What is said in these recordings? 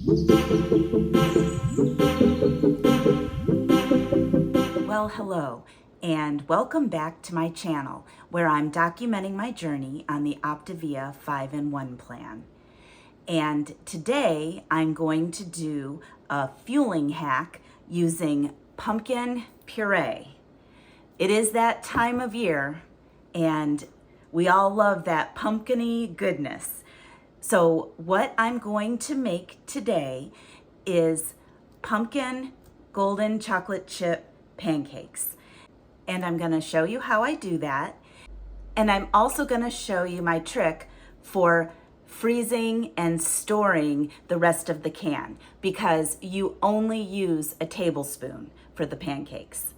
Well, hello, and welcome back to my channel where I'm documenting my journey on the Optavia 5-in-1 plan. And today I'm going to do a fueling hack using pumpkin puree. It is that time of year and we all love that pumpkin-y goodness. So what I'm going to make today is pumpkin golden chocolate chip pancakes. And I'm going to show you how I do that. And I'm also going to show you my trick for freezing and storing the rest of the can, because you only use a tablespoon for the pancakes.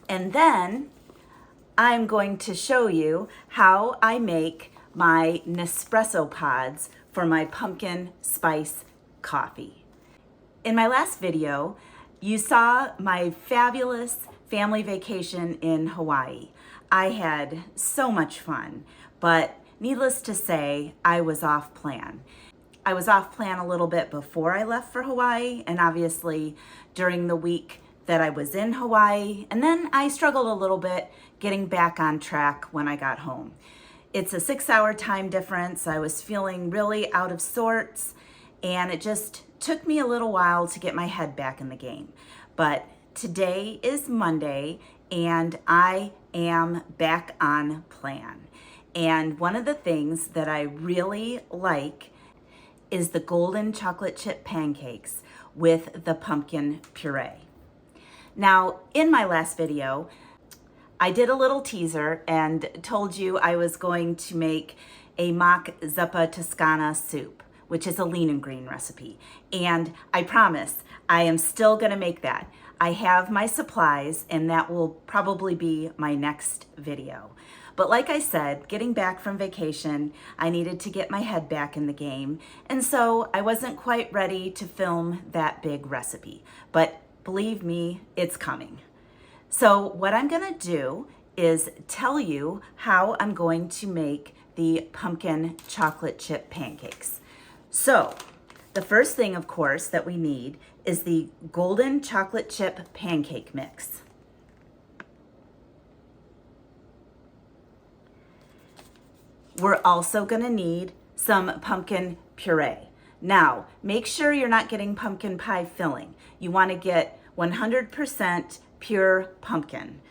And then I'm going to show you how I make my Nespresso pods for my pumpkin spice coffee. In my last video, you saw my fabulous family vacation in Hawaii. I had so much fun, but needless to say, I was off plan. I was off plan a little bit before I left for Hawaii, and obviously during the week that I was in Hawaii, and then I struggled a little bit getting back on track when I got home. It's a 6-hour time difference. I was feeling really out of sorts, and it just took me a little while to get my head back in the game. But today is Monday and I am back on plan. And one of the things that I really like is the golden chocolate chip pancakes with the pumpkin puree. Now, in my last video, I did a little teaser and told you I was going to make a mock zuppa toscana soup, which is a lean and green recipe. And I promise I am still gonna make that. I have my supplies and that will probably be my next video. But like I said, getting back from vacation, I needed to get my head back in the game. And so I wasn't quite ready to film that big recipe, but believe me, it's coming. So what I'm gonna do is tell you how I'm going to make the pumpkin chocolate chip pancakes. So the first thing, of course, that we need is the golden chocolate chip pancake mix. We're also gonna need some pumpkin puree. Now, make sure you're not getting pumpkin pie filling. You wanna get 100% pure pumpkin.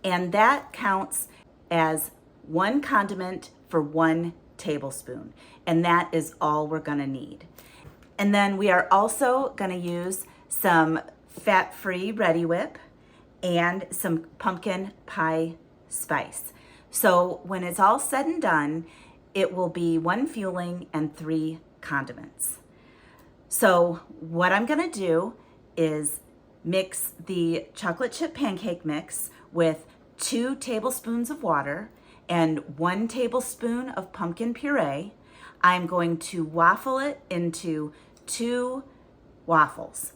And that counts as 1 condiment for 1 tablespoon. And that is all we're gonna need. And then we are also gonna use some fat-free Reddi-wip and some pumpkin pie spice. So when it's all said and done, it will be 1 fueling and 3 condiments. So what I'm gonna do is mix the chocolate chip pancake mix with 2 tablespoons of water and 1 tablespoon of pumpkin puree. I'm going to waffle it into 2 waffles.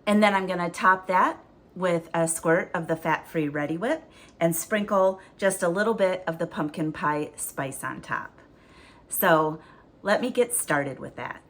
And then I'm gonna top that with a squirt of the fat-free Reddi-wip and sprinkle just a little bit of the pumpkin pie spice on top. So let me get started with that.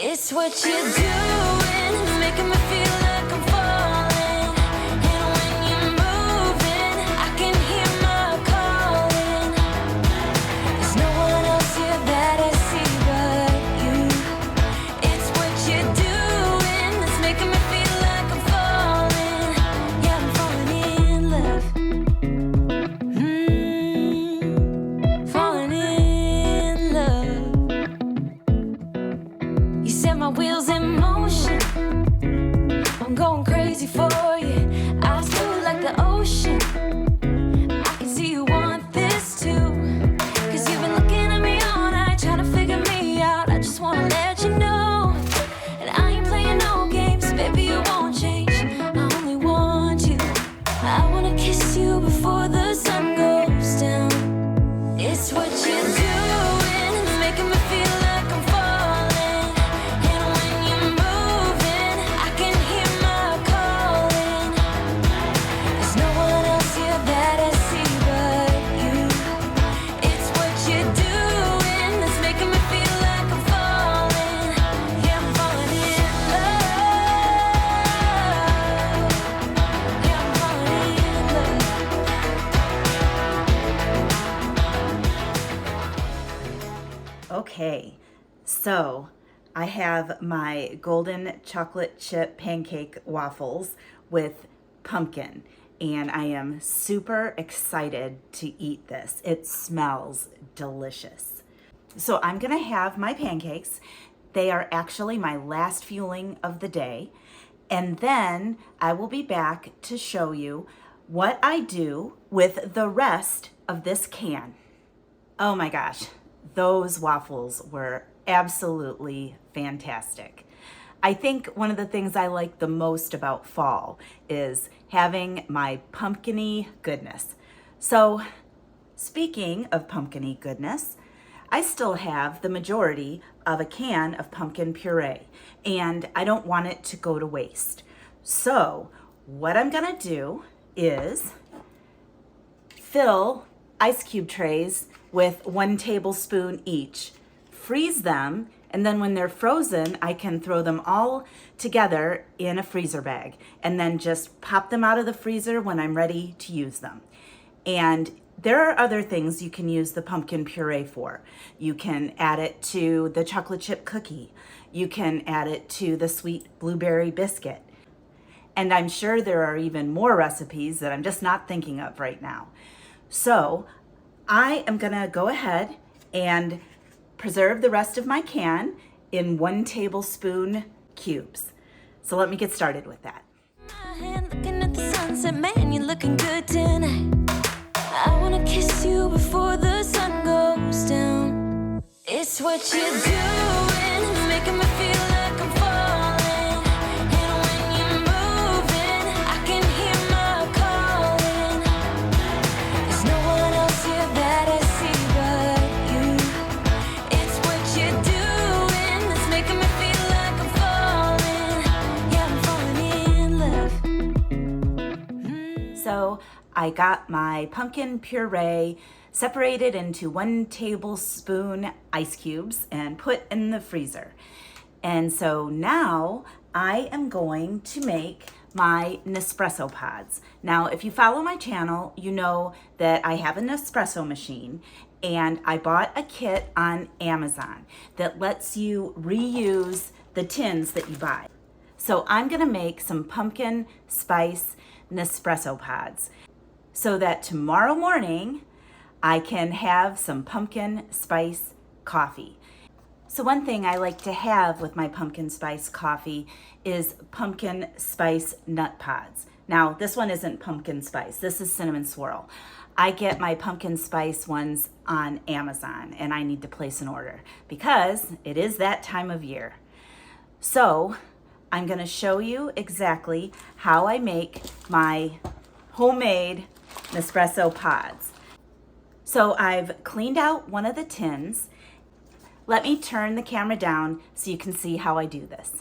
It's what you're doing, it's making me feel like I'm falling. And when you're moving, I can hear my calling. There's no one else here that I see but you. It's what you're doing, it's making me feel like I'm falling. Yeah, I'm falling in love. Falling in love. You set my wheels in motion. Okay, so I have my golden chocolate chip pancake waffles with pumpkin, and I am super excited to eat this. It smells delicious. So I'm gonna have my pancakes. They are actually my last fueling of the day. And then I will be back to show you what I do with the rest of this can. Oh my gosh, those waffles were absolutely fantastic. I think one of the things I like the most about fall is having my pumpkin-y goodness. So speaking of pumpkin-y goodness, I still have the majority of a can of pumpkin puree, and I don't want it to go to waste. So what I'm gonna do is fill ice cube trays with 1 tablespoon each, freeze them, and then when they're frozen, I can throw them all together in a freezer bag and then just pop them out of the freezer when I'm ready to use them. And there are other things you can use the pumpkin puree for. You can add it to the chocolate chip cookie. You can add it to the sweet blueberry biscuit. And I'm sure there are even more recipes that I'm just not thinking of right now. So I am gonna go ahead and preserve the rest of my can in 1 tablespoon cubes. So let me get started with that. My hand looking at the sunset, man, you're looking good tonight. I wanna kiss you before the sun goes down. It's what you're doing, it's making me feel like I'm falling. And when you're moving, I can hear my calling. There's no one else here that I see but you. It's what you're doing, it's making me feel like I'm falling. Yeah, I'm falling in love. So I got my pumpkin puree separated into 1 tablespoon ice cubes and put in the freezer. And so now I am going to make my Nespresso pods. Now, if you follow my channel, you know that I have an espresso machine, and I bought a kit on Amazon that lets you reuse the tins that you buy. So I'm gonna make some pumpkin spice Nespresso pods, so that tomorrow morning I can have some pumpkin spice coffee. So one thing I like to have with my pumpkin spice coffee is pumpkin spice nut pods. Now, this one isn't pumpkin spice, this is cinnamon swirl. I get my pumpkin spice ones on Amazon, and I need to place an order because it is that time of year. So I'm gonna show you exactly how I make my homemade Nespresso pods. So I've cleaned out one of the tins. Let me turn the camera down so you can see how I do this.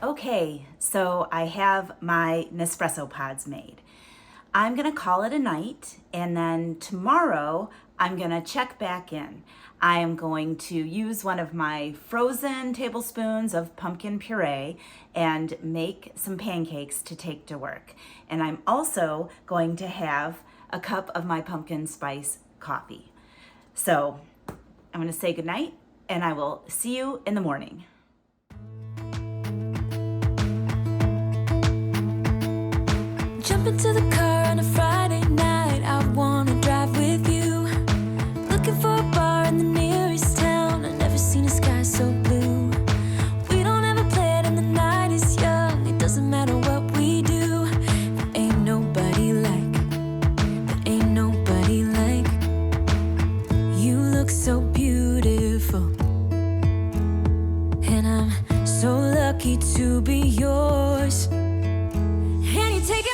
Okay, so I have my Nespresso pods made. I'm gonna call it a night, and then tomorrow I'm gonna check back in. I am going to use one of my frozen tablespoons of pumpkin puree and make some pancakes to take to work. And I'm also going to have a cup of my pumpkin spice coffee. So I'm gonna say goodnight, and I will see you in the morning. Jump into the car on a Friday night. I wanna drive with you. Looking for a bar in the nearest town. I've never seen a sky so blue. We don't have a plan and the night is young. It doesn't matter what we do. There ain't nobody like you. Look so beautiful, and I'm so lucky to be yours. And you take it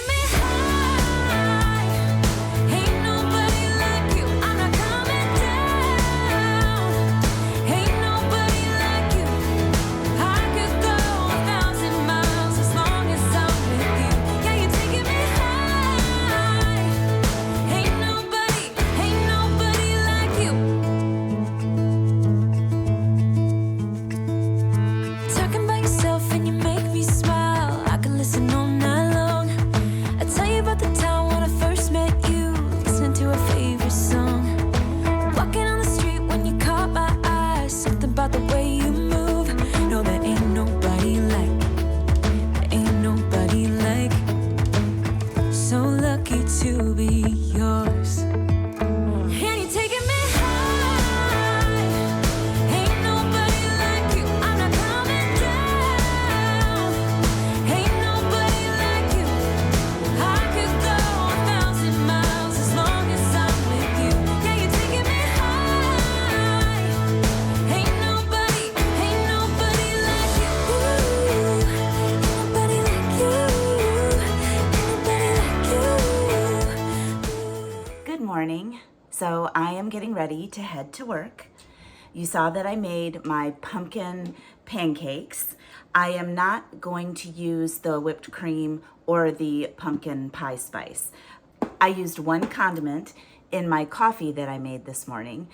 So I am getting ready to head to work. You saw that I made my pumpkin pancakes. I am not going to use the whipped cream or the pumpkin pie spice. I used one condiment in my coffee that I made this morning,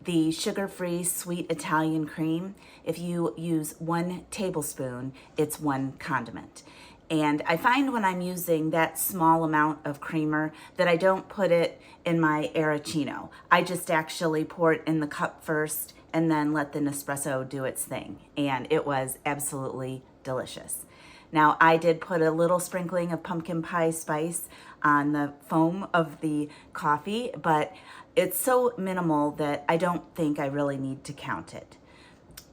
the sugar-free sweet Italian cream. If you use 1 tablespoon, it's 1 condiment. And I find when I'm using that small amount of creamer that I don't put it in my Arancino. I just actually pour it in the cup first and then let the Nespresso do its thing. And it was absolutely delicious. Now, I did put a little sprinkling of pumpkin pie spice on the foam of the coffee, but it's so minimal that I don't think I really need to count it.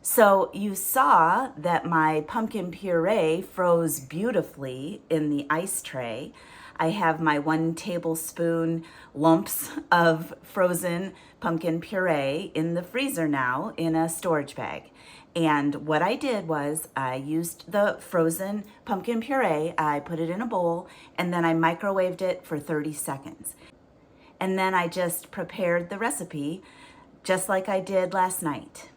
So you saw that my pumpkin puree froze beautifully in the ice tray. I have my 1 tablespoon lumps of frozen pumpkin puree in the freezer now in a storage bag. And what I did was I used the frozen pumpkin puree, I put it in a bowl, and then I microwaved it for 30 seconds. And then I just prepared the recipe just like I did last night.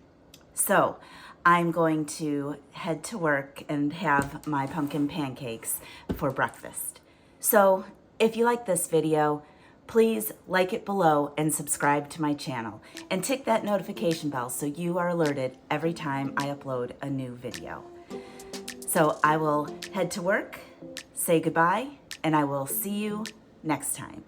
So I'm going to head to work and have my pumpkin pancakes for breakfast. So if you like this video, please like it below and subscribe to my channel and tick that notification bell so you are alerted every time I upload a new video. So I will head to work, say goodbye, and I will see you next time.